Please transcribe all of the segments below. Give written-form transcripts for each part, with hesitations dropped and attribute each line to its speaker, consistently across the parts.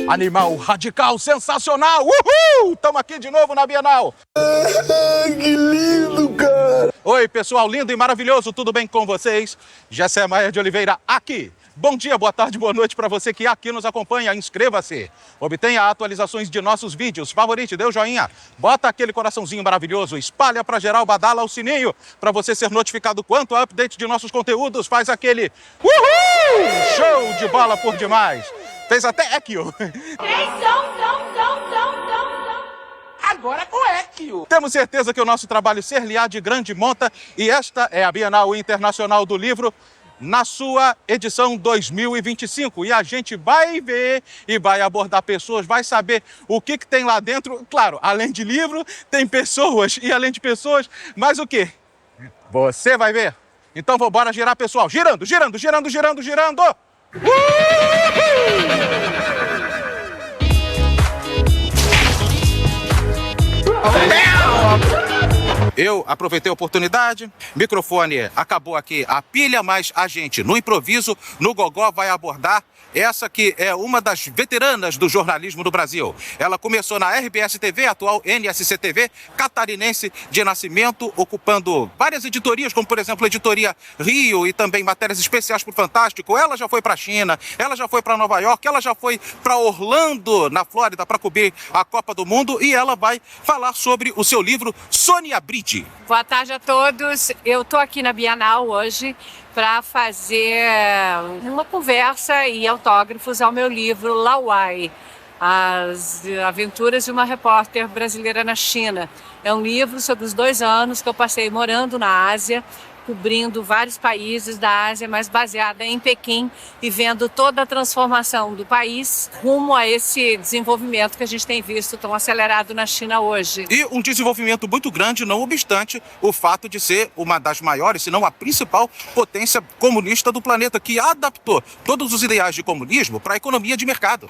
Speaker 1: Animal radical, sensacional! Uhul! Estamos aqui de novo na Bienal.
Speaker 2: Que lindo, cara!
Speaker 1: Oi, pessoal lindo e maravilhoso, tudo bem com vocês? Gessé Maia de Oliveira aqui. Bom dia, boa tarde, boa noite para você que aqui nos acompanha. Inscreva-se, obtenha atualizações de nossos vídeos, favorite, dê o joinha, bota aquele coraçãozinho maravilhoso, espalha para geral, badala o sininho para você ser notificado quanto a update de nossos conteúdos, faz aquele uhul! Show de bola por demais. Fez até Ekio.
Speaker 3: Agora com Ekio.
Speaker 1: Temos certeza que o nosso trabalho ser-lhe-á de grande monta e esta é a Bienal Internacional do Livro na sua edição 2025. E a gente vai ver e vai abordar pessoas, vai saber o que tem lá dentro. Claro, além de livro, tem pessoas e além de pessoas, mais o quê? Você vai ver. Então vamos bora girar, pessoal. Girando, girando, girando, girando, girando. Eu aproveitei a oportunidade, microfone acabou aqui a pilha, mas a gente, no improviso, no gogó, vai abordar essa que é uma das veteranas do jornalismo do Brasil. Ela começou na RBS TV, atual NSC TV, catarinense de nascimento, ocupando várias editorias, como por exemplo a Editoria Rio e também matérias especiais para o Fantástico. Ela já foi para a China, ela já foi para Nova York, ela já foi para Orlando, na Flórida, para cobrir a Copa do Mundo e ela vai falar sobre o seu livro Sônia Bride.
Speaker 4: Boa tarde a todos. Eu estou aqui na Bienal hoje para fazer uma conversa e autógrafos ao meu livro Lauai, As Aventuras de uma Repórter Brasileira na China. É um livro sobre os 2 anos que eu passei morando na Ásia, cobrindo vários países da Ásia, mas baseada em Pequim e vendo toda a transformação do país rumo a esse desenvolvimento que a gente tem visto tão acelerado na China hoje.
Speaker 1: E um desenvolvimento muito grande, não obstante o fato de ser uma das maiores, se não a principal potência comunista do planeta, que adaptou todos os ideais de comunismo para a economia de mercado.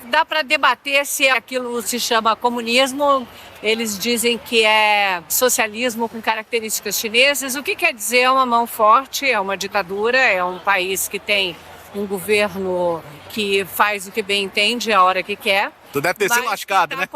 Speaker 4: Dá para debater se aquilo se chama comunismo. Eles dizem que é socialismo com características chinesas. O que quer dizer é uma mão forte, é uma ditadura, é um país que tem um governo que faz o que bem entende a hora que quer.
Speaker 1: Tu deve ter se lascado, né?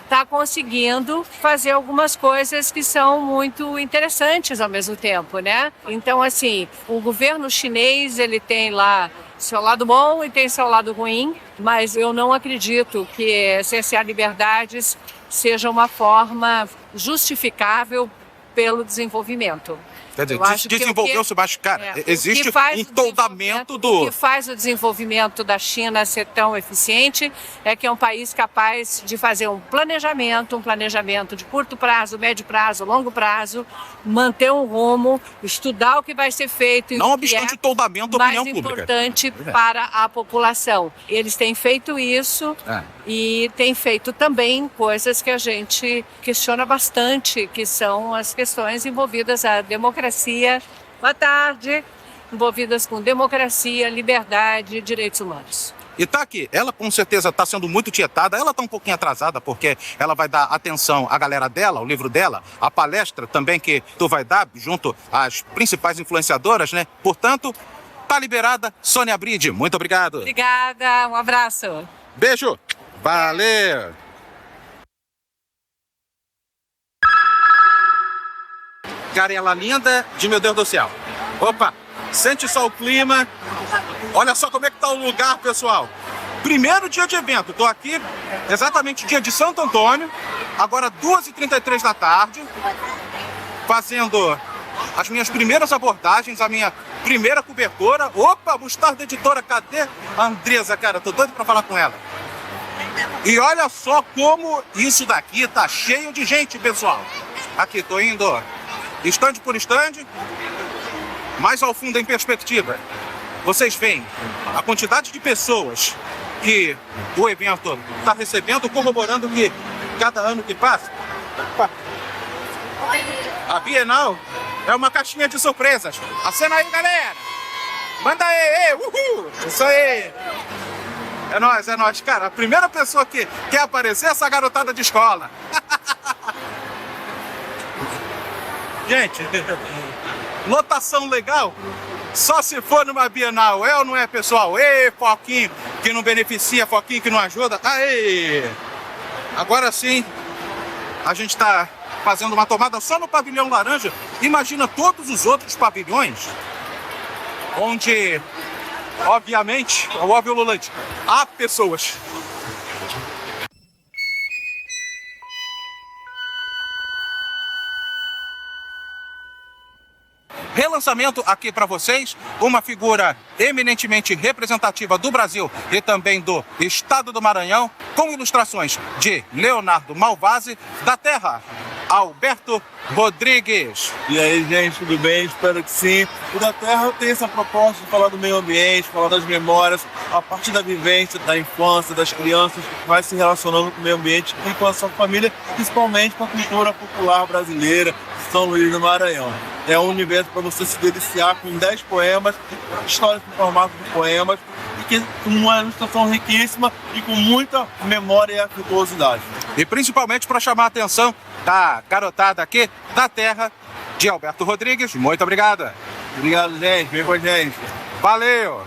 Speaker 4: Tá conseguindo fazer algumas coisas que são muito interessantes ao mesmo tempo, né? Então, assim, o governo chinês, ele tem lá seu lado bom e tem seu lado ruim, mas eu não acredito que cercear liberdades seja uma forma justificável pelo desenvolvimento.
Speaker 1: Quer dizer, desenvolveu-se, mas, cara, existe um toldamento do...
Speaker 4: O que faz o desenvolvimento da China ser tão eficiente é que é um país capaz de fazer um planejamento de curto prazo, médio prazo, longo prazo, manter um rumo, estudar o que vai ser feito e
Speaker 1: não obstante o toldamento da opinião pública.
Speaker 4: Mais importante para a população. Eles têm feito isso e têm feito também coisas que a gente questiona bastante, que são as questões envolvidas à democracia. Boa tarde. Envolvidas com democracia, liberdade e direitos humanos.
Speaker 1: E tá aqui, ela com certeza está sendo muito tietada, ela está um pouquinho atrasada porque ela vai dar atenção à galera dela, ao livro dela, a palestra também que tu vai dar junto às principais influenciadoras, né? Portanto, tá liberada, Sônia Bride, muito obrigado.
Speaker 4: Obrigada, um abraço.
Speaker 1: Beijo, valeu. Garela linda de meu Deus do céu. Opa, sente só o clima. Olha só como é que tá o lugar, pessoal. Primeiro dia de evento, tô aqui exatamente dia de Santo Antônio, agora 2h33 da tarde, fazendo as minhas primeiras abordagens, a minha primeira cobertura. Opa, Mostarda Editora, cadê a Andresa, cara? Tô doido pra falar com ela. E olha só como isso daqui tá cheio de gente, pessoal. Aqui, tô indo estande por estande, mais ao fundo em perspectiva. Vocês veem a quantidade de pessoas que o evento está recebendo, corroborando que cada ano que passa, a Bienal é uma caixinha de surpresas. Acena aí, galera! Manda aí, uhul! Isso aí! É nóis. Cara, a primeira pessoa que quer aparecer é essa garotada de escola. Gente, lotação legal Só se for numa Bienal, é ou não é, pessoal? Ê, foquinho que não beneficia, foquinho que não ajuda. Aê! Agora sim, a gente está fazendo uma tomada só no pavilhão laranja. Imagina todos os outros pavilhões, onde, obviamente, é o óbvio Lulante, há pessoas. Relançamento aqui para vocês, uma figura eminentemente representativa do Brasil e também do estado do Maranhão, com ilustrações de Leonardo Malvasi, da Terra, Alberto Rodrigues.
Speaker 2: E aí, gente, tudo bem? Espero que sim. O Da Terra tem essa proposta de falar do meio ambiente, falar das memórias, a partir da vivência, da infância, das crianças, que vai se relacionando com o meio ambiente e com a sua família, principalmente com a cultura popular brasileira, São Luís do Maranhão. É um universo para você se deliciar com 10 poemas, histórias em formato de poemas, e que uma ilustração riquíssima e com muita memória e afetuosidade.
Speaker 1: E principalmente para chamar a atenção da garotada aqui da Terra, de Alberto Rodrigues. Muito obrigado.
Speaker 2: Obrigado, gente. Vem com a gente.
Speaker 1: Valeu!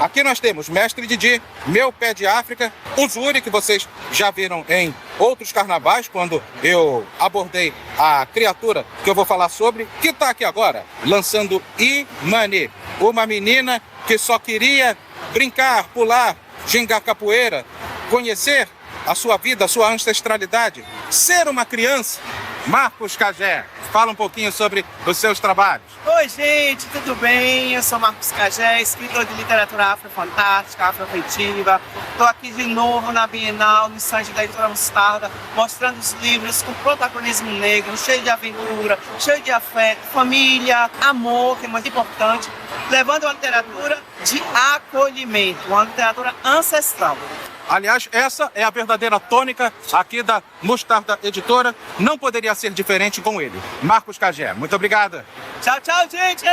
Speaker 1: Aqui nós temos Mestre Didi, Meu Pé de África, Uzuri, que vocês já viram em outros carnavais, quando eu abordei a criatura que eu vou falar sobre, que está aqui agora, lançando Imani, uma menina que só queria brincar, pular, gingar capoeira, conhecer a sua vida, a sua ancestralidade, ser uma criança. Marcos Cagé, fala um pouquinho sobre os seus trabalhos.
Speaker 5: Oi, gente, tudo bem? Eu sou Marcos Cagé, escritor de literatura afrofantástica, afroafetiva. Estou aqui de novo na Bienal, no estande da Editora Mostarda, mostrando os livros com protagonismo negro, cheio de aventura, cheio de afeto, família, amor, que é muito importante, levando uma literatura de acolhimento, uma literatura ancestral.
Speaker 1: Aliás, essa é a verdadeira tônica aqui da Mostarda Editora. Não poderia ser diferente com ele. Marcos Cagé, muito obrigado.
Speaker 5: Tchau, tchau, gente!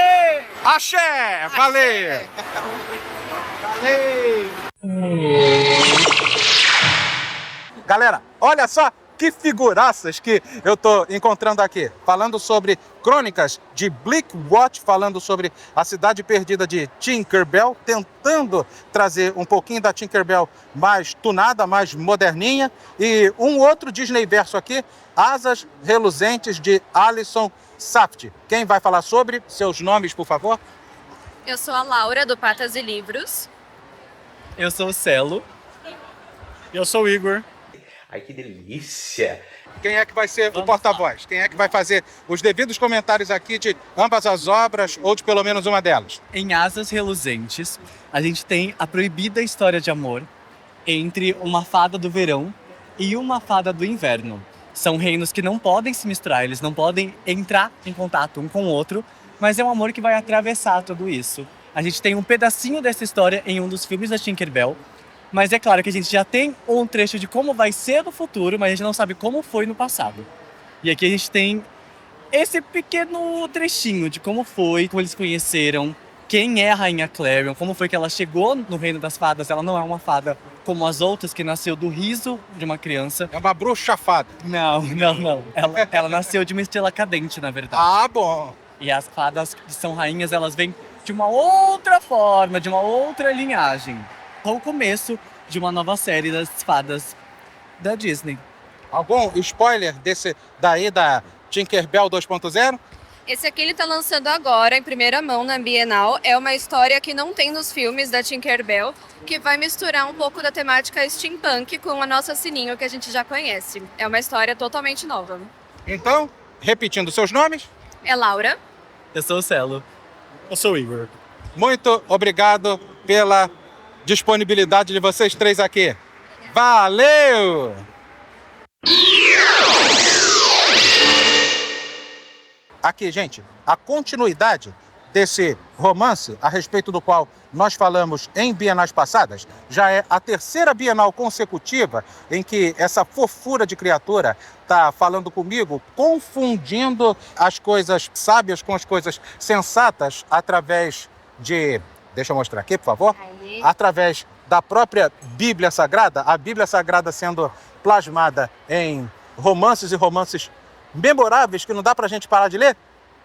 Speaker 1: Axé! Valeu!
Speaker 5: Valeu!
Speaker 1: Galera, olha só que figuraças que eu tô encontrando aqui. Falando sobre crônicas de Bleakwatch, falando sobre a cidade perdida de Tinkerbell, tentando trazer um pouquinho da Tinkerbell mais tunada, mais moderninha. E um outro Disney verso aqui, Asas Reluzentes, de Alison Saft. Quem vai falar sobre? Seus nomes, por favor.
Speaker 6: Eu sou a Laura, do Patas e Livros.
Speaker 7: Eu sou o Celo. Eu sou o Igor.
Speaker 3: Ai, que delícia!
Speaker 1: Quem é que vai ser o porta-voz? Quem é que vai fazer os devidos comentários aqui de ambas as obras ou de pelo menos uma delas?
Speaker 7: Em Asas Reluzentes, a gente tem a proibida história de amor entre uma fada do verão e uma fada do inverno. São reinos que não podem se misturar, eles não podem entrar em contato um com o outro, mas é um amor que vai atravessar tudo isso. A gente tem um pedacinho dessa história em um dos filmes da Tinkerbell, mas é claro que a gente já tem um trecho de como vai ser no futuro, mas a gente não sabe como foi no passado. E aqui a gente tem esse pequeno trechinho de como foi, como eles conheceram, quem é a Rainha Clarion, como foi que ela chegou no Reino das Fadas. Ela não é uma fada como as outras, que nasceu do riso de uma criança.
Speaker 1: É uma bruxa fada.
Speaker 7: Não. Ela nasceu de uma estrela cadente, na verdade.
Speaker 1: Ah, bom.
Speaker 7: E as fadas que são rainhas, elas vêm de uma outra forma, de uma outra linhagem. O começo de uma nova série das fadas da Disney.
Speaker 1: Algum spoiler desse daí da Tinkerbell 2.0?
Speaker 6: Esse aqui ele tá lançando agora, em primeira mão, na Bienal. É uma história que não tem nos filmes da Tinkerbell, que vai misturar um pouco da temática steampunk com a nossa Sininho, que a gente já conhece. É uma história totalmente nova.
Speaker 1: Então, repetindo seus nomes,
Speaker 6: É Laura.
Speaker 7: Eu sou o Celo.
Speaker 8: Eu sou o Igor.
Speaker 1: muito obrigado pela disponibilidade de vocês três aqui. Valeu! Aqui, gente, a continuidade desse romance, a respeito do qual nós falamos em bienais passadas, já é a terceira bienal consecutiva em que essa fofura de criatura está falando comigo, confundindo as coisas sábias com as coisas sensatas através de... Deixa eu mostrar aqui, por favor.
Speaker 6: Aí.
Speaker 1: Através da própria Bíblia Sagrada, a Bíblia Sagrada sendo plasmada em romances e romances memoráveis que não dá pra gente parar de ler.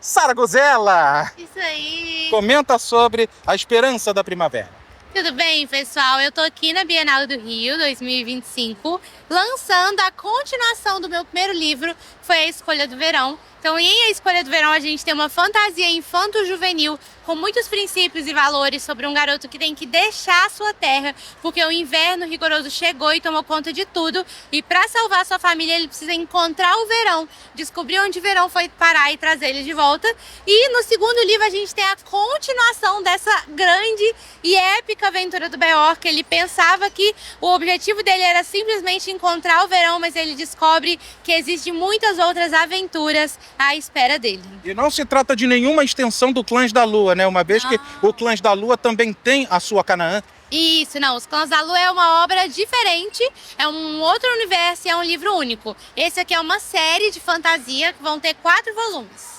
Speaker 1: Sara Gozella,
Speaker 8: Isso aí!
Speaker 1: comenta sobre a esperança da primavera.
Speaker 8: Tudo bem, pessoal? Eu tô aqui na Bienal do Rio 2025, lançando a continuação do meu primeiro livro, que foi A Escolha do Verão. Então, em A Escolha do Verão, a gente tem uma fantasia infanto-juvenil com muitos princípios e valores sobre um garoto que tem que deixar a sua terra, porque o inverno rigoroso chegou e tomou conta de tudo. E para salvar sua família, ele precisa encontrar o verão, descobrir onde o verão foi parar e trazer ele de volta. E no segundo livro, a gente tem a continuação dessa grande e épica aventura do Beorca. Ele pensava que o objetivo dele era simplesmente encontrar o verão, mas ele descobre que existem muitas outras aventuras à espera dele.
Speaker 1: E não se trata de nenhuma extensão do Clãs da Lua, né? Uma vez que o Clãs da Lua também tem a sua Canaã.
Speaker 8: Isso, não. Os Clãs da Lua é uma obra diferente, é um outro universo e é um livro único. Esse aqui é uma série de fantasia que vão ter 4 volumes.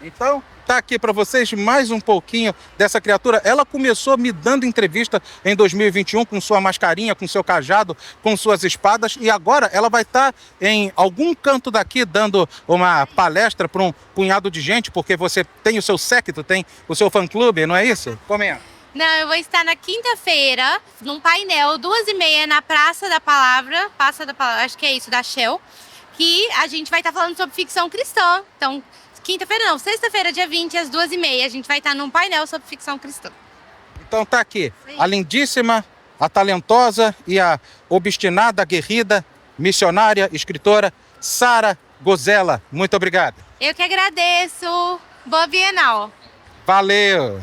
Speaker 1: Então, tá aqui para vocês mais um pouquinho dessa criatura. Ela começou me dando entrevista em 2021 com sua mascarinha, com seu cajado, com suas espadas, e agora ela vai estar em algum canto daqui dando uma palestra para um punhado de gente, porque você tem o seu séquito, tem o seu fã-clube, não é isso? Comenta.
Speaker 8: Não, eu vou estar na quinta-feira, num painel, 2h30, na Praça da Palavra, acho que é isso, da Shell, que a gente vai estar falando sobre ficção cristã. Então, quinta-feira não, sexta-feira, dia 20, às 2h30, a gente vai estar num painel sobre ficção cristã.
Speaker 1: Então tá aqui, a lindíssima, a talentosa e a obstinada, aguerrida, missionária, escritora, Sara Gozella. Muito obrigado.
Speaker 8: Eu que agradeço. Boa Bienal.
Speaker 1: Valeu!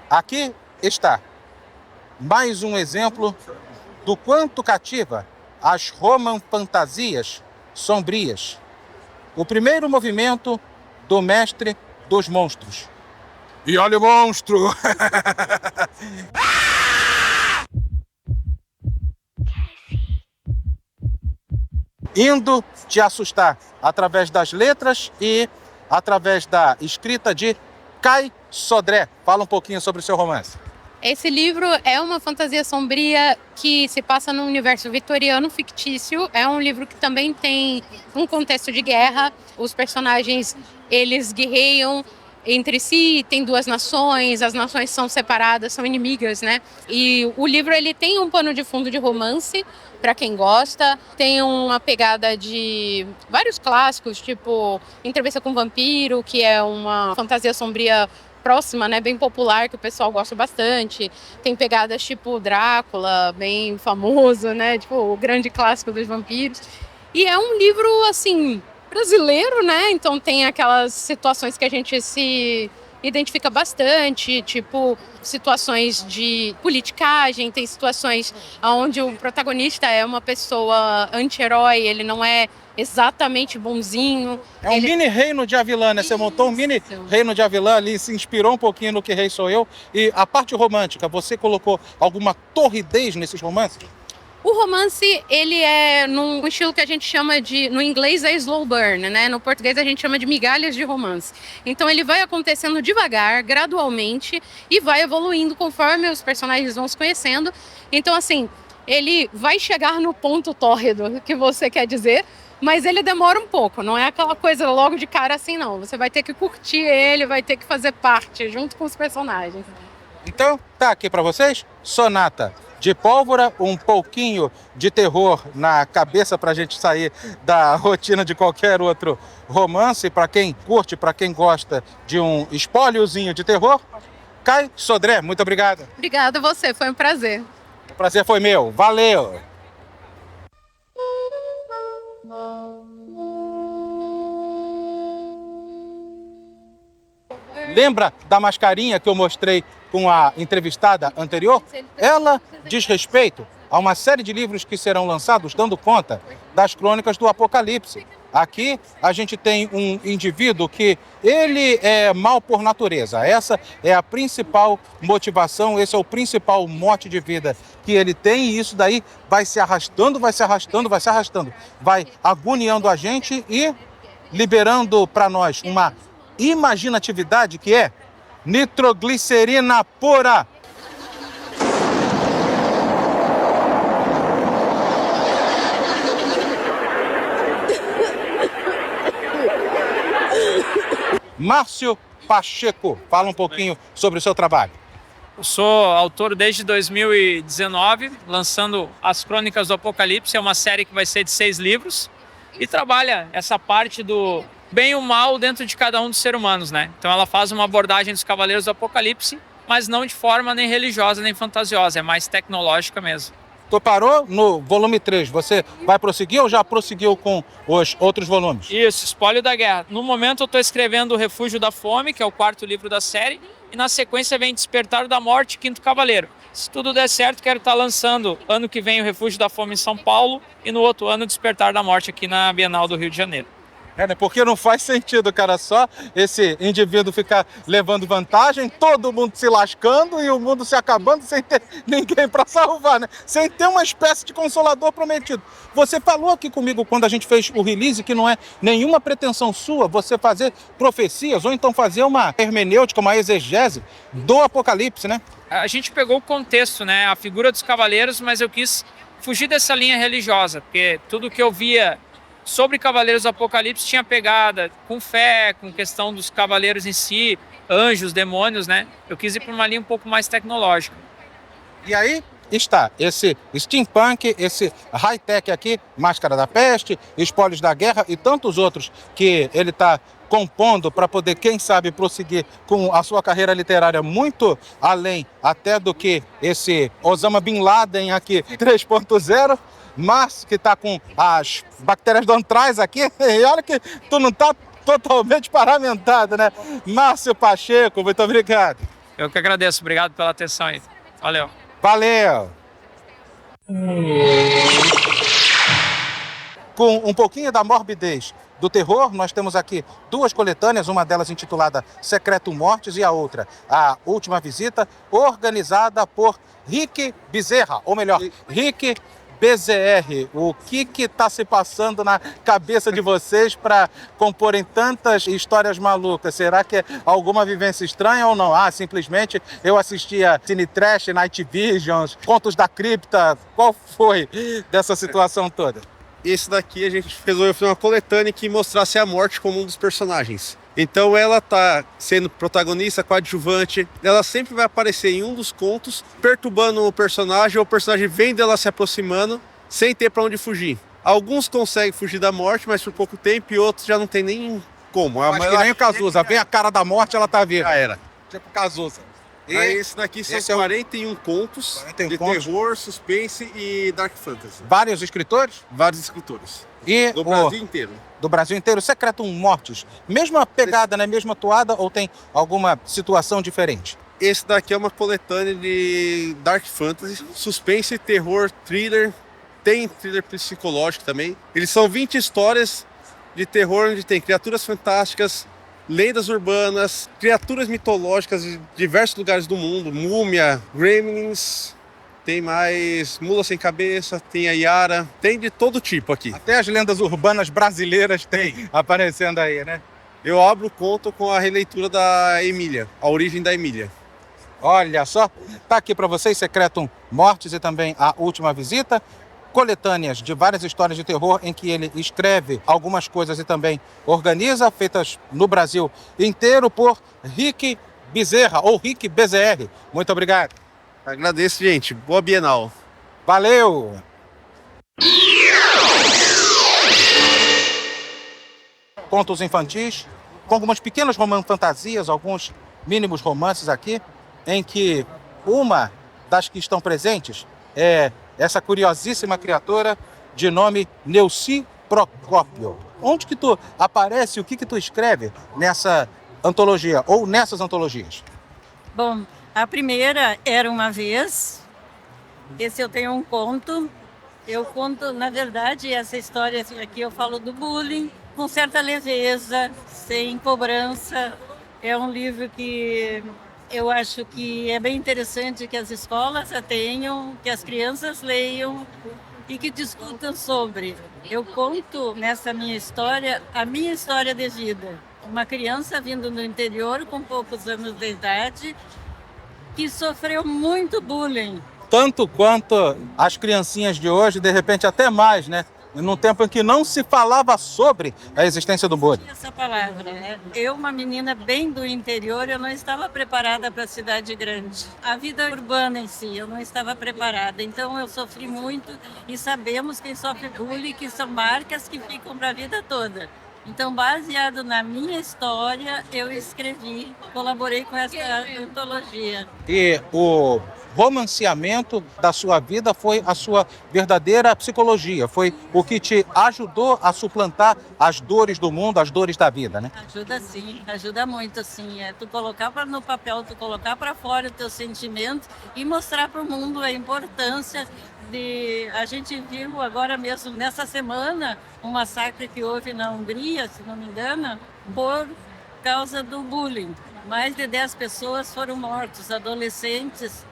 Speaker 1: Aqui está mais um exemplo do quanto cativa as Roman fantasias sombrias. O primeiro movimento do mestre dos monstros. E olha o monstro! Indo te assustar através das letras e através da escrita de Kai Sodré. Fala um pouquinho sobre o seu romance.
Speaker 9: Esse livro é uma fantasia sombria que se passa num universo vitoriano fictício. É um livro que também tem um contexto de guerra. Os personagens, eles guerreiam entre si, tem 2 nações, as nações são separadas, são inimigas, né? E o livro, ele tem um pano de fundo de romance, para quem gosta. Tem uma pegada de vários clássicos, tipo Entrevista com o Vampiro, que é uma fantasia sombria próxima, né, bem popular, que o pessoal gosta bastante. Tem pegadas tipo Drácula, bem famoso, né, tipo o grande clássico dos vampiros. E é um livro, assim, brasileiro, né, então tem aquelas situações que a gente se identifica bastante, tipo situações de politicagem, tem situações onde o protagonista é uma pessoa anti-herói, ele não é exatamente bonzinho.
Speaker 1: É um mini reino de Avilã, né? Você montou um mini reino de Avilã ali, se inspirou um pouquinho no Que Rei Sou Eu. E a parte romântica, você colocou alguma torridez nesses romances?
Speaker 9: O romance, ele é num estilo que a gente chama de, no inglês é slow burn, né? No português a gente chama de migalhas de romance. Então ele vai acontecendo devagar, gradualmente, e vai evoluindo conforme os personagens vão se conhecendo. Então, assim, ele vai chegar no ponto tórrido que você quer dizer, mas ele demora um pouco, não é aquela coisa logo de cara assim, não. Você vai ter que curtir ele, vai ter que fazer parte junto com os personagens.
Speaker 1: Então, tá aqui pra vocês, Sonata de Pólvora, um pouquinho de terror na cabeça pra gente sair da rotina de qualquer outro romance. Pra quem curte, pra quem gosta de um espóliozinho de terror, Kai Sodré, muito obrigado.
Speaker 9: Obrigada a você, foi um prazer.
Speaker 1: O prazer foi meu, valeu! Lembra da mascarinha que eu mostrei com a entrevistada anterior? Ela diz respeito a uma série de livros que serão lançados dando conta das crônicas do Apocalipse. Aqui a gente tem um indivíduo que ele é mau por natureza. Essa é a principal motivação, esse é o principal mote de vida que ele tem, e isso daí vai se arrastando, vai se arrastando, vai se arrastando. Vai agoniando a gente e liberando para nós uma imaginatividade que é nitroglicerina pura. Márcio Pacheco, fala um pouquinho sobre o seu trabalho.
Speaker 10: Eu sou autor desde 2019, lançando As Crônicas do Apocalipse, é uma série que vai ser de 6 livros e trabalha essa parte do bem e o mal dentro de cada um dos seres humanos, né? Então ela faz uma abordagem dos Cavaleiros do Apocalipse, mas não de forma nem religiosa nem fantasiosa, é mais tecnológica mesmo.
Speaker 1: Tu parou no volume 3, você vai prosseguir ou já prosseguiu com os outros volumes?
Speaker 10: Isso, Espólio da Guerra. No momento eu estou escrevendo O Refúgio da Fome, que é o 4º livro da série, e na sequência vem Despertar da Morte, 5º Cavaleiro. Se tudo der certo, quero estar lançando ano que vem O Refúgio da Fome em São Paulo e no outro ano Despertar da Morte aqui na Bienal do Rio de Janeiro.
Speaker 1: É, né? Porque não faz sentido, cara, só esse indivíduo ficar levando vantagem, todo mundo se lascando e o mundo se acabando sem ter ninguém para salvar, né? Sem ter uma espécie de consolador prometido. Você falou aqui comigo quando a gente fez o release que não é nenhuma pretensão sua você fazer profecias ou então fazer uma hermenêutica, uma exegese do Apocalipse, né?
Speaker 10: A gente pegou o contexto, né? A figura dos cavaleiros, mas eu quis fugir dessa linha religiosa, porque tudo que eu via sobre Cavaleiros do Apocalipse tinha pegada com fé, com questão dos cavaleiros em si, anjos, demônios, né? Eu quis ir para uma linha um pouco mais tecnológica.
Speaker 1: E aí está esse steampunk, esse high-tech aqui, Máscara da Peste, Espólios da Guerra e tantos outros que ele está compondo para poder, quem sabe, prosseguir com a sua carreira literária muito além até do que esse Osama Bin Laden aqui 3.0. Márcio, que está com as bactérias do antraz aqui, e olha que tu não está totalmente paramentado, né? Márcio Pacheco, muito obrigado.
Speaker 10: Eu que agradeço, obrigado pela atenção aí. Valeu.
Speaker 1: Valeu! Com um pouquinho da morbidez do terror, nós temos aqui 2 coletâneas, uma delas intitulada Secretum Mortis e a outra, A Última Visita, organizada por Rick Bezerra, ou melhor, Rick BZR, o que está se passando na cabeça de vocês para comporem tantas histórias malucas? Será que é alguma vivência estranha ou não? Ah, simplesmente eu assistia Cine Trash, Night Visions, Contos da Cripta. Qual foi dessa situação toda?
Speaker 11: Esse daqui a gente resolveu fazer uma coletânea que mostrasse a morte como um dos personagens. Então ela tá sendo protagonista, coadjuvante, ela sempre vai aparecer em um dos contos, perturbando o personagem, ou o personagem vem dela se aproximando, sem ter para onde fugir. Alguns conseguem fugir da morte, mas por pouco tempo, e outros já não tem nem como.
Speaker 1: Mas que nem o Cazuza, vem a cara da morte, ela tá viva.
Speaker 11: Já era.
Speaker 1: Tipo Cazuza.
Speaker 11: E esse daqui são 41 contos de terror, suspense e dark fantasy.
Speaker 1: Vários escritores?
Speaker 11: Vários escritores.
Speaker 1: E
Speaker 11: do Brasil inteiro.
Speaker 1: Do Brasil inteiro. Secretum Mortis. Mesma pegada, né? Mesma toada ou tem alguma situação diferente?
Speaker 11: Esse daqui é uma coletânea de dark fantasy, suspense, terror, thriller. Tem thriller psicológico também. Eles são 20 histórias de terror onde tem criaturas fantásticas, lendas urbanas, criaturas mitológicas de diversos lugares do mundo, múmia, gremlins, tem mais mula sem cabeça, tem a Yara, tem de todo tipo aqui.
Speaker 1: Até as lendas urbanas brasileiras tem aparecendo aí, né?
Speaker 11: Eu abro o conto com a releitura da Emília, a origem da Emília.
Speaker 1: Olha só, tá aqui para vocês Secretum Mortis e também A Última Visita. Coletâneas de várias histórias de terror em que ele escreve algumas coisas e também organiza, feitas no Brasil inteiro por Rick Bezerra, ou Rick BZR. Muito obrigado.
Speaker 11: Agradeço, gente. Boa Bienal.
Speaker 1: Valeu! Contos infantis, com algumas pequenas fantasias, alguns mínimos romances aqui, em que uma das que estão presentes é essa curiosíssima criatura de nome Neuci Procópio. Onde que tu aparece, o que tu escreve nessa antologia ou nessas antologias?
Speaker 12: Bom, a primeira era Uma Vez. Esse eu tenho um conto. Eu conto, na verdade, essa história aqui eu falo do bullying, com certa leveza, sem cobrança. É um livro que eu acho que é bem interessante que as escolas tenham, que as crianças leiam e que discutam sobre. Eu conto nessa minha história a minha história de vida. Uma criança vindo do interior com poucos anos de idade que sofreu muito bullying.
Speaker 1: Tanto quanto as criancinhas de hoje, de repente até mais, né? num tempo em que não se falava sobre a existência do bullying.
Speaker 12: Essa palavra, né? Eu, uma menina bem do interior, eu não estava preparada para a cidade grande. A vida urbana em si, eu não estava preparada. Então eu sofri muito e sabemos quem sofre bullying, que são marcas que ficam para a vida toda. Então, baseado na minha história, eu escrevi, colaborei com essa antologia.
Speaker 1: E o romanceamento da sua vida foi a sua verdadeira psicologia, foi o que te ajudou a suplantar as dores do mundo, as dores da vida, né?
Speaker 12: Ajuda sim, ajuda muito sim. É tu colocar no papel, tu colocar para fora o teu sentimento e mostrar para o mundo a importância de... A gente viu agora mesmo, nessa semana, um massacre que houve na Hungria, se não me engano, por causa do bullying. Mais de 10 pessoas foram mortas, adolescentes,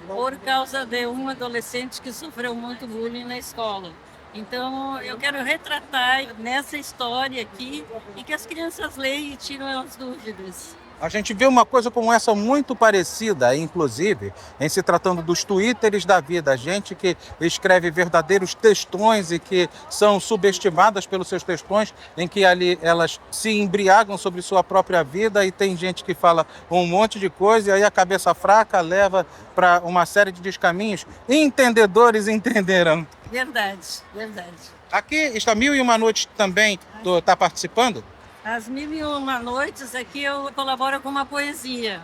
Speaker 12: por causa de um adolescente que sofreu muito bullying na escola. Então, eu quero retratar nessa história aqui e que as crianças leiam e tiram as dúvidas.
Speaker 1: A gente vê uma coisa como essa muito parecida, inclusive, em se tratando dos twitters da vida. Gente que escreve verdadeiros textões e que são subestimadas pelos seus textões, em que ali elas se embriagam sobre sua própria vida e tem gente que fala um monte de coisa e aí a cabeça fraca leva para uma série de descaminhos. Entendedores entenderão.
Speaker 12: Verdade, verdade.
Speaker 1: Aqui está 1001 Noites também, está participando?
Speaker 12: As 1001 Noites aqui eu colaboro com uma poesia.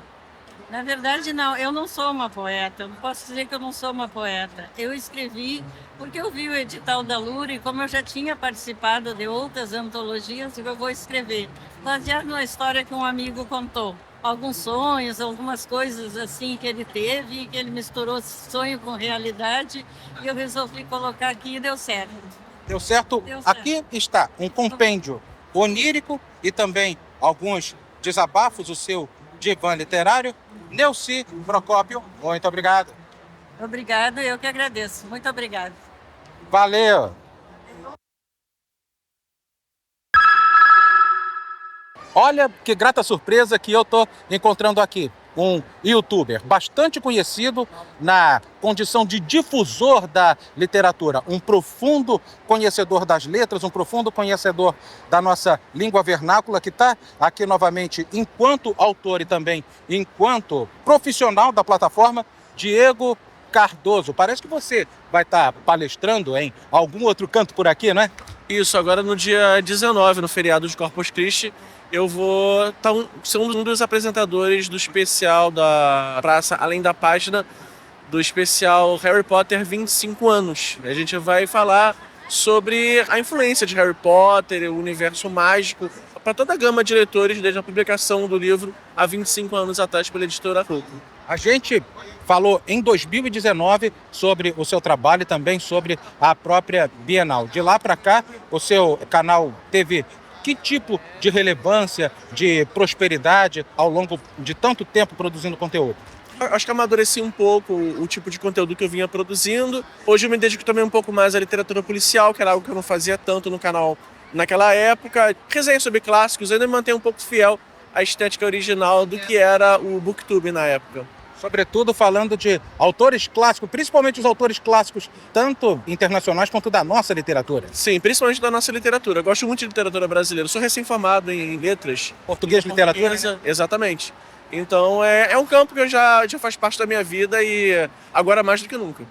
Speaker 12: Na verdade, não, eu não sou uma poeta, não posso dizer que eu não sou uma poeta. Eu escrevi porque eu vi o edital da Lura e como eu já tinha participado de outras antologias, eu vou escrever. Baseado numa história que um amigo contou. Alguns sonhos, algumas coisas assim que ele teve, e que ele misturou sonho com realidade e eu resolvi colocar aqui e deu certo.
Speaker 1: Deu certo?
Speaker 12: Deu certo.
Speaker 1: Aqui está um compêndio onírico e também alguns desabafos, o seu divã literário. Neuci Procópio, muito obrigado.
Speaker 12: Obrigada, eu que agradeço. Muito obrigada.
Speaker 1: Valeu! Olha que grata surpresa que eu estou encontrando aqui. Um youtuber bastante conhecido na condição de difusor da literatura, um profundo conhecedor das letras, um profundo conhecedor da nossa língua vernácula, que está aqui novamente enquanto autor e também enquanto profissional da plataforma, Diego Cardoso. Parece que você vai estar palestrando em algum outro canto por aqui, não é?
Speaker 2: Isso, agora no dia 19, no feriado de Corpus Christi, eu vou ser um dos apresentadores do especial da Praça Além da Página, do especial Harry Potter 25 anos. A gente vai falar sobre a influência de Harry Potter, o universo mágico, para toda a gama de leitores desde a publicação do livro há 25 anos atrás pela editora Fulcro.
Speaker 1: A gente falou em 2019 sobre o seu trabalho e também sobre a própria Bienal. De lá para cá, o seu canal teve que tipo de relevância, de prosperidade ao longo de tanto tempo produzindo conteúdo?
Speaker 2: Acho que amadureci um pouco o tipo de conteúdo que eu vinha produzindo. Hoje eu me dedico também um pouco mais à literatura policial, que era algo que eu não fazia tanto no canal naquela época. Resenha sobre clássicos, ainda mantenho um pouco fiel à estética original do que era o BookTube na época.
Speaker 1: Sobretudo falando de autores clássicos, principalmente os autores clássicos, tanto internacionais quanto da nossa literatura.
Speaker 2: Sim, principalmente da nossa literatura. Eu gosto muito de literatura brasileira. Eu sou recém-formado em letras.
Speaker 1: Português, literatura?
Speaker 2: Exatamente. Então é um campo que já faz parte da minha vida e agora mais do que nunca.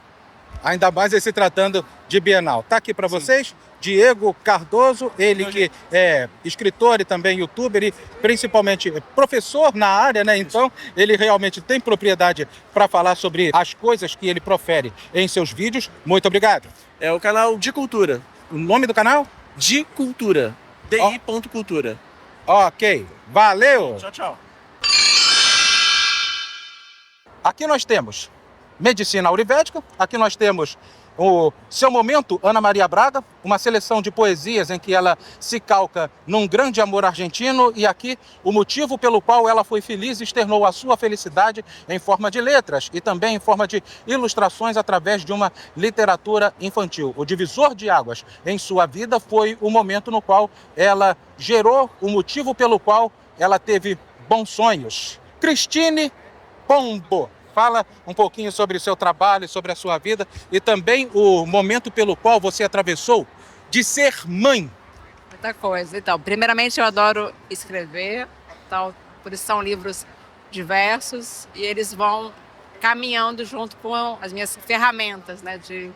Speaker 1: Ainda mais se tratando de Bienal. Está aqui para vocês, Diego Cardoso, ele que é escritor e também youtuber e principalmente professor na área, né? Então ele realmente tem propriedade para falar sobre as coisas que ele profere em seus vídeos. Muito obrigado.
Speaker 2: É o canal De Cultura.
Speaker 1: O nome do canal?
Speaker 2: De Cultura. di.cultura.
Speaker 1: Ok, valeu!
Speaker 2: Tchau, tchau.
Speaker 1: Aqui nós temos Medicina Ayurvédica, aqui nós temos o Seu Momento, Ana Maria Braga, uma seleção de poesias em que ela se calca num grande amor argentino e aqui o motivo pelo qual ela foi feliz externou a sua felicidade em forma de letras e também em forma de ilustrações através de uma literatura infantil. O divisor de águas em sua vida foi o momento no qual ela gerou o motivo pelo qual ela teve bons sonhos. Cristine Pombo. Fala um pouquinho sobre o seu trabalho, sobre a sua vida e também o momento pelo qual você atravessou de ser mãe?
Speaker 4: Muita coisa. Então, primeiramente eu adoro escrever, então, por isso são livros diversos e eles vão caminhando junto com as minhas ferramentas, né, de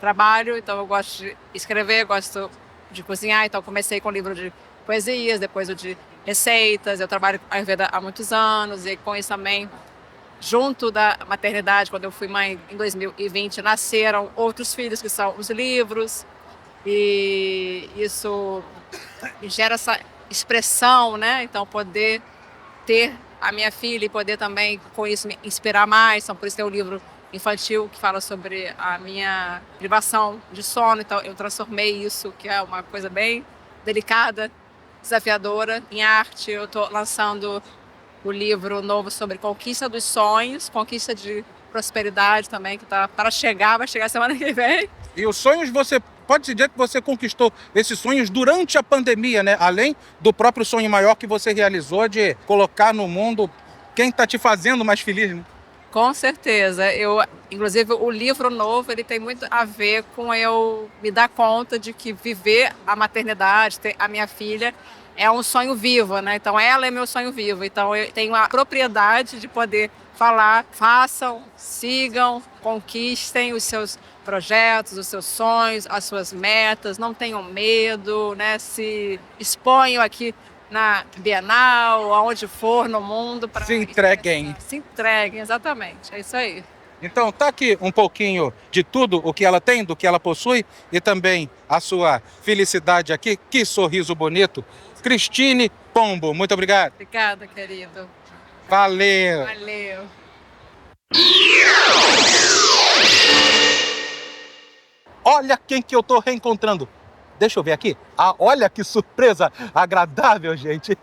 Speaker 4: trabalho. Então eu gosto de escrever, gosto de cozinhar, então comecei com o livro de poesias, depois o de receitas. Eu trabalho com Ayurveda há muitos anos e com isso também, junto da maternidade, quando eu fui mãe em 2020, nasceram outros filhos que são os livros e isso gera essa expressão, né? Então poder ter a minha filha e poder também com isso me inspirar mais. Então por isso tem um livro infantil que fala sobre a minha privação de sono, então eu transformei isso, que é uma coisa bem delicada, desafiadora, em arte. Eu estou lançando o livro novo sobre conquista dos sonhos, conquista de prosperidade também, que está para chegar, vai chegar semana que vem.
Speaker 1: E os sonhos, você pode dizer que você conquistou esses sonhos durante a pandemia, né? Além do próprio sonho maior que você realizou de colocar no mundo quem está te fazendo mais feliz, né?
Speaker 4: Com certeza. Inclusive, o livro novo, ele tem muito a ver com eu me dar conta de que viver a maternidade, ter a minha filha, é um sonho vivo, né? Então, ela é meu sonho vivo. Então, eu tenho a propriedade de poder falar, façam, sigam, conquistem os seus projetos, os seus sonhos, as suas metas, não tenham medo, né? Se exponham aqui na Bienal, aonde for no mundo.
Speaker 1: Se entreguem.
Speaker 4: Se entreguem, exatamente, é isso aí.
Speaker 1: Então, tá aqui um pouquinho de tudo o que ela tem, do que ela possui e também a sua felicidade aqui. Que sorriso bonito. Cristine Pombo, muito obrigado.
Speaker 4: Obrigada, querido.
Speaker 1: Valeu.
Speaker 4: Valeu.
Speaker 1: Olha quem que eu tô reencontrando. Deixa eu ver aqui. Ah, olha que surpresa agradável, gente.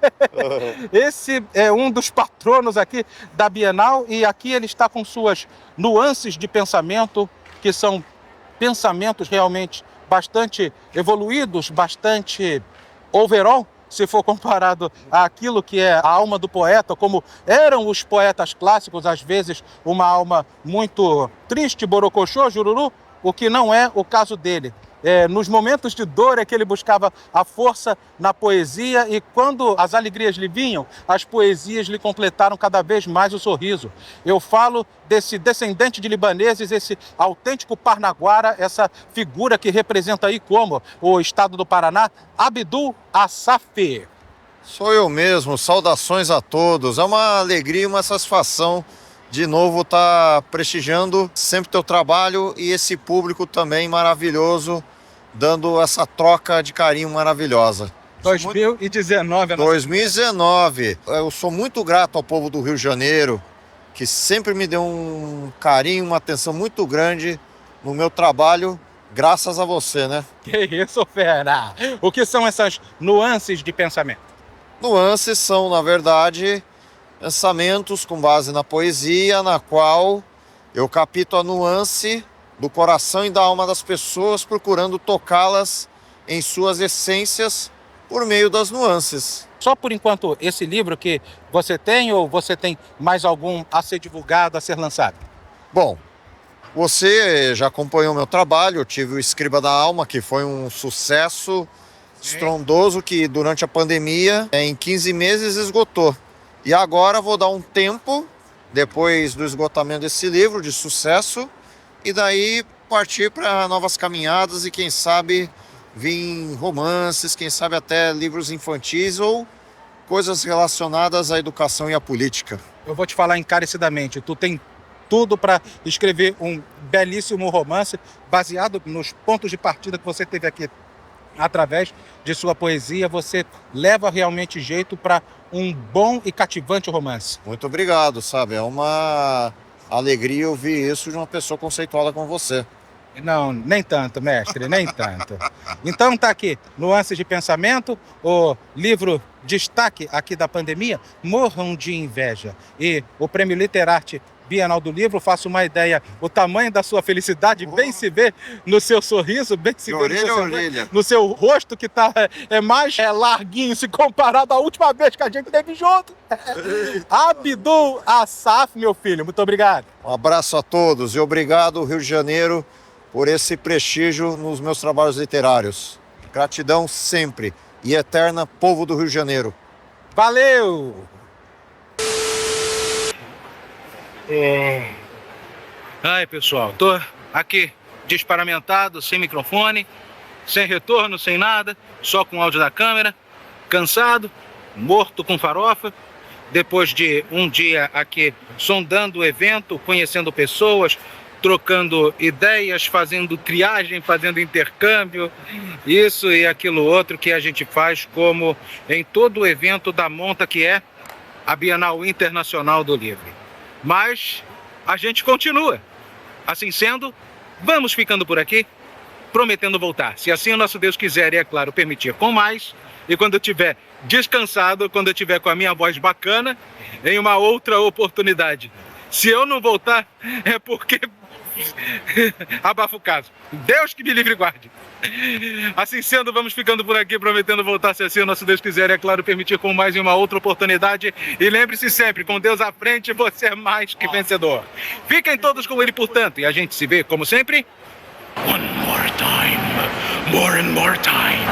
Speaker 1: Esse é um dos patronos aqui da Bienal e aqui ele está com suas nuances de pensamento, que são pensamentos realmente bastante evoluídos, bastante overall, se for comparado àquilo que é a alma do poeta, como eram os poetas clássicos, às vezes uma alma muito triste, borocochô, jururu, o que não é o caso dele. Nos momentos de dor é que ele buscava a força na poesia e quando as alegrias lhe vinham, as poesias lhe completaram cada vez mais o sorriso. Eu falo desse descendente de libaneses, esse autêntico Parnaguara, essa figura que representa aí como o estado do Paraná, Abdul Assaf.
Speaker 13: Sou eu mesmo, saudações a todos. É uma alegria e uma satisfação de novo estar prestigiando sempre teu trabalho e esse público também maravilhoso, dando essa troca de carinho maravilhosa.
Speaker 1: 2019.
Speaker 13: 2019. Eu sou muito grato ao povo do Rio de Janeiro, que sempre me deu um carinho, uma atenção muito grande no meu trabalho, graças a você, né?
Speaker 1: Que isso, fera! O que são essas nuances de pensamento?
Speaker 13: Nuances são, na verdade, pensamentos com base na poesia, na qual eu capto a nuance do coração e da alma das pessoas, procurando tocá-las em suas essências por meio das nuances.
Speaker 1: Só por enquanto esse livro que você tem ou você tem mais algum a ser divulgado, a ser lançado?
Speaker 13: Bom, você já acompanhou meu trabalho, eu tive o Escriba da Alma, que foi um sucesso estrondoso que durante a pandemia, em 15 meses, esgotou. E agora vou dar um tempo, depois do esgotamento desse livro de sucesso, e daí partir para novas caminhadas e quem sabe vir romances, quem sabe até livros infantis ou coisas relacionadas à educação e à política.
Speaker 1: Eu vou te falar encarecidamente, tu tem tudo para escrever um belíssimo romance baseado nos pontos de partida que você teve aqui. Através de sua poesia, você leva realmente jeito para um bom e cativante romance.
Speaker 13: Muito obrigado, sabe? É uma alegria ouvir isso de uma pessoa conceituada como você.
Speaker 1: Não, nem tanto, mestre, nem tanto. Então tá aqui, Nuances de Pensamento, o livro destaque aqui da pandemia, Morram de Inveja. E o Prêmio Literarte Bienal do Livro, faço uma ideia, o tamanho da sua felicidade, bem se vê no seu sorriso, bem se vê no seu rosto, que tá mais larguinho se comparado à última vez que a gente esteve junto. Abdul Assaf, meu filho, muito obrigado.
Speaker 13: Um abraço a todos e obrigado, Rio de Janeiro, por esse prestígio nos meus trabalhos literários. Gratidão sempre e eterna, povo do Rio de Janeiro.
Speaker 1: Valeu!
Speaker 14: Ai, pessoal, tô aqui desparamentado, sem microfone, sem retorno, sem nada, só com áudio da câmera, cansado, morto com farofa, depois de um dia aqui sondando o evento, conhecendo pessoas, trocando ideias, fazendo triagem, fazendo intercâmbio, isso e aquilo outro que a gente faz como em todo o evento da monta que é a Bienal Internacional do Livro. Mas a gente continua. Assim sendo, vamos ficando por aqui, prometendo voltar, se assim o nosso Deus quiser e, é claro, permitir, com mais. E quando eu estiver descansado, quando eu estiver com a minha voz bacana, em uma outra oportunidade. Se eu não voltar, é porque abafa o caso. Deus que me livre e guarde. Assim sendo, vamos ficando por aqui, prometendo voltar, se assim o nosso Deus quiser e, é claro, permitir, com mais em uma outra oportunidade. E lembre-se sempre, com Deus à frente, você é mais que vencedor. Fiquem todos com Ele, portanto, e a gente se vê, como sempre, one more time, more and more time.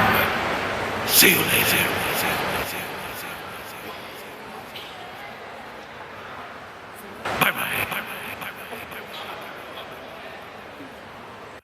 Speaker 14: See you later.